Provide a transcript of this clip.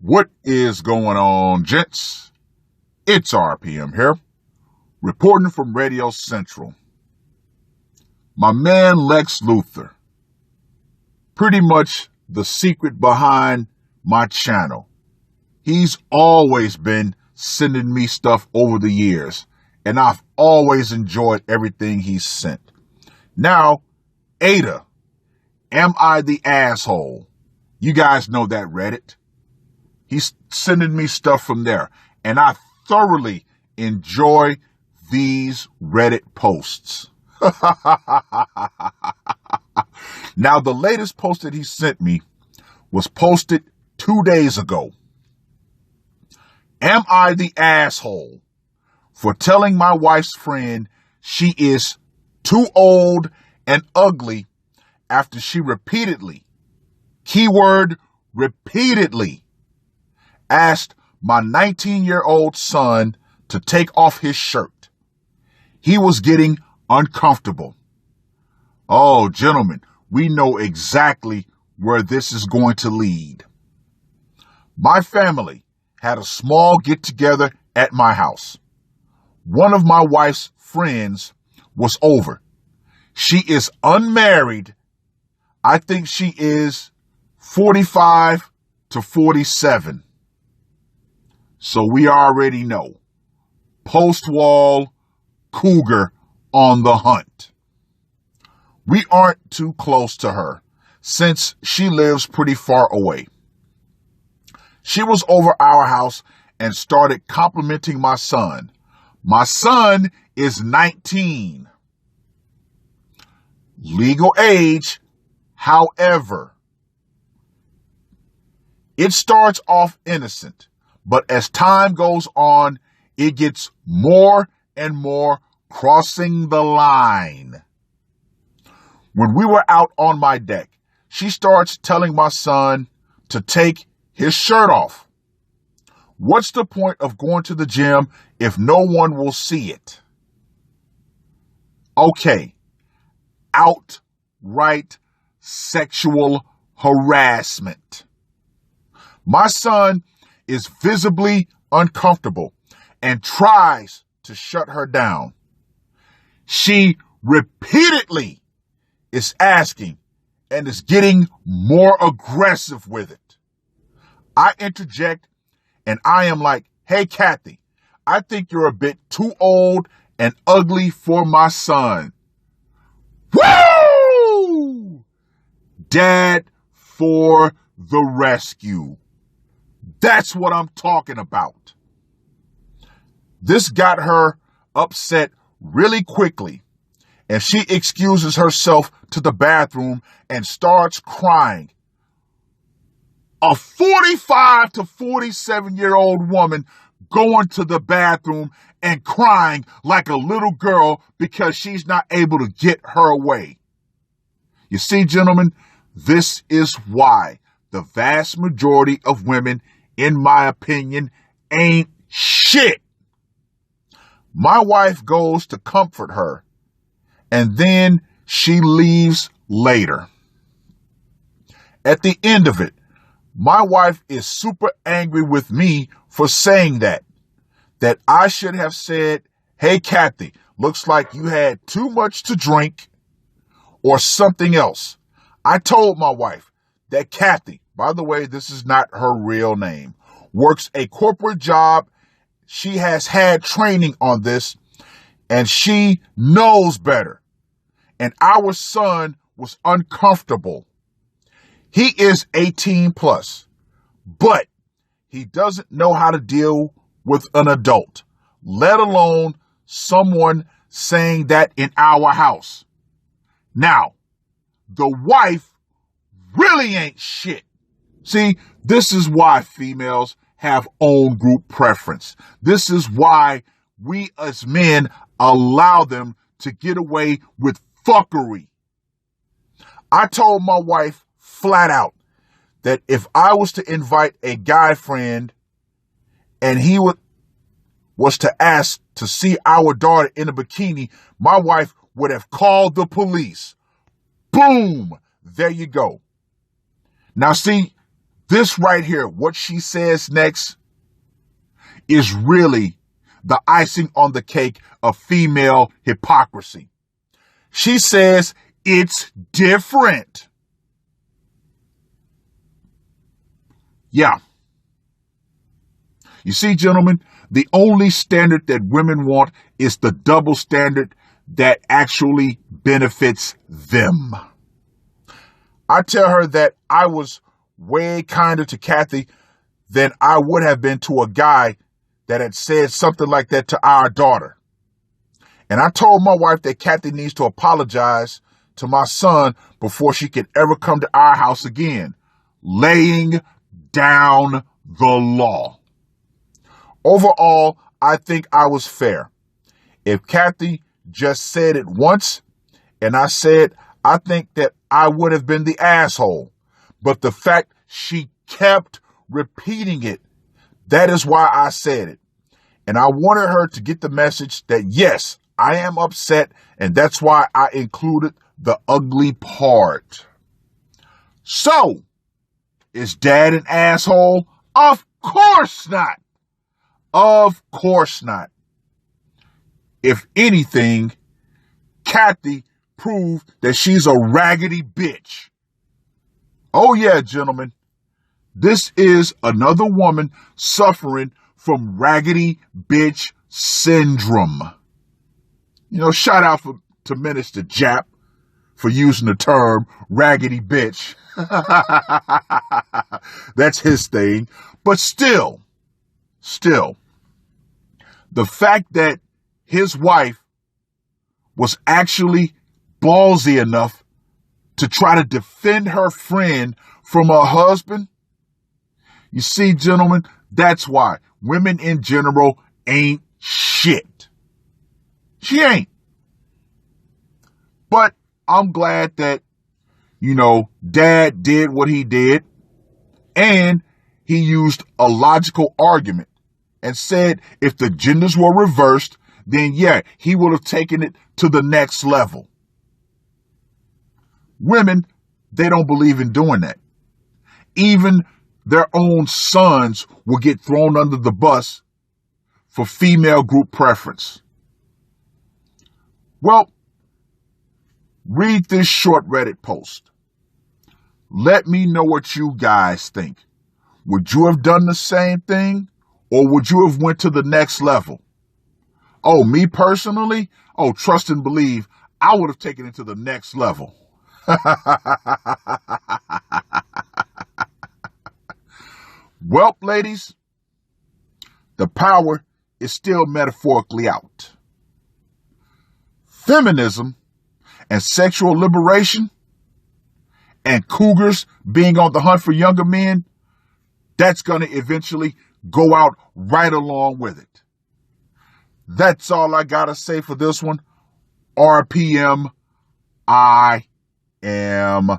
What is going on, gents? It's RPM here, reporting from Radio Central. My man Lex Luthor, pretty much the secret behind my channel. He's always been sending me stuff over the years, and I've always enjoyed everything he's sent. Now, Aita, am I the asshole? You guys know that Reddit. He's sending me stuff from there, and I thoroughly enjoy these Reddit posts. Now, the latest post that he sent me was posted 2 days ago. Am I the asshole for telling my wife's friend she is too old and ugly after she repeatedly, keyword repeatedly, asked my 19-year-old son to take off his shirt? He was getting uncomfortable. Oh, gentlemen, we know exactly where this is going to lead. My family had a small get-together at my house. One of my wife's friends was over. She is unmarried. I think she is 45 to 47. So we already know. Post-wall cougar on the hunt. We aren't too close to her since she lives pretty far away. She was over our house and started complimenting my son. My son is 19. Legal age, however. It starts off innocent, but as time goes on, it gets more and more crossing the line. When we were out on my deck, she starts telling my son to take his shirt off. What's the point of going to the gym if no one will see it? Okay, outright sexual harassment. My son is visibly uncomfortable and tries to shut her down. She repeatedly is asking and is getting more aggressive with it. I interject and I am like, hey, Kathy, I think you're a bit too old and ugly for my son. Woo! Dad for the rescue. That's what I'm talking about. This got her upset really quickly, and she excuses herself to the bathroom and starts crying. A 45 to 47-year-old woman going to the bathroom and crying like a little girl because she's not able to get her way. You see, gentlemen, this is why the vast majority of women, in my opinion, ain't shit. My wife goes to comfort her, and then she leaves later. At the end of it, my wife is super angry with me for saying that I should have said, hey, Kathy, looks like you had too much to drink or something else. I told my wife that Kathy, by the way, this is not her real name, works a corporate job. She has had training on this and she knows better. And our son was uncomfortable. He is 18 plus, but he doesn't know how to deal with an adult, let alone someone saying that in our house. Now, the wife really ain't shit. See, this is why females have own group preference. This is why we as men allow them to get away with fuckery. I told my wife flat out that if I was to invite a guy friend and he was to ask to see our daughter in a bikini, my wife would have called the police. Boom! There you go. Now see, This right here, what she says next, is really the icing on the cake of female hypocrisy. She says it's different. Yeah. You see, gentlemen, the only standard that women want is the double standard that actually benefits them. I tell her that I was way kinder to Kathy than I would have been to a guy that had said something like that to our daughter. And I told my wife that Kathy needs to apologize to my son before she could ever come to our house again, laying down the law. Overall, I think I was fair. If Kathy just said it once, and I said, I think that I would have been the asshole. But the fact she kept repeating it, that is why I said it. And I wanted her to get the message that, yes, I am upset, and that's why I included the ugly part. So, is Dad an asshole? Of course not. Of course not. If anything, Kathy proved that she's a raggedy bitch. Oh yeah, gentlemen. This is another woman suffering from raggedy bitch syndrome. You know, shout out to Minister Jap for using the term raggedy bitch. That's his thing. But still, the fact that his wife was actually ballsy enough to try to defend her friend from her husband. You see, gentlemen, that's why women in general ain't shit. She ain't. But I'm glad that, Dad did what he did, and he used a logical argument and said if the genders were reversed, then yeah, he would have taken it to the next level. Women, they don't believe in doing that. Even their own sons will get thrown under the bus for female group preference. Well, read this short Reddit post. Let me know what you guys think. Would you have done the same thing, or would you have went to the next level? Oh, me personally? Oh, trust and believe, I would have taken it to the next level. Well, ladies, the power is still metaphorically out. Feminism and sexual liberation and cougars being on the hunt for younger men, that's going to eventually go out right along with it. That's all I got to say for this one. RPM, I am